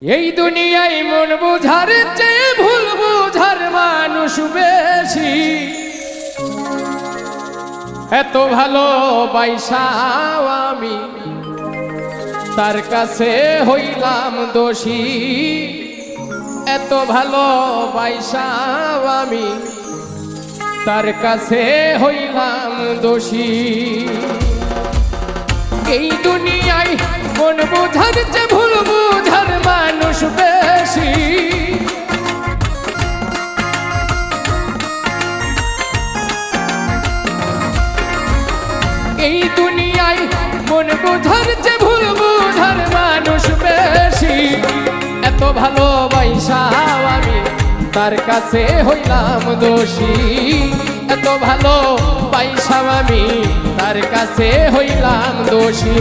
এই দুনিয়ায় মন বুঝার চেয়ে ভুল বুঝার মানুষ বেশি। এত ভালো বাইসাও আমি তার কাছে হইলাম দোষী। এত ভালো বাইসাও আমি তার কাছে হইলাম দোষী। এই দুনিয়ায় মন বুঝার চেয়ে ভুল বুঝার মানুষ বেশি। এই দুনিয়ায় মন বুঝার চেয়ে ভুল বুঝার মানুষ বেশি। এত ভালোবাসাও আমি তার কাছে হইলাম দোষী। এত ভালোবাসাও আমি তার কাছে হইলাম দোষী।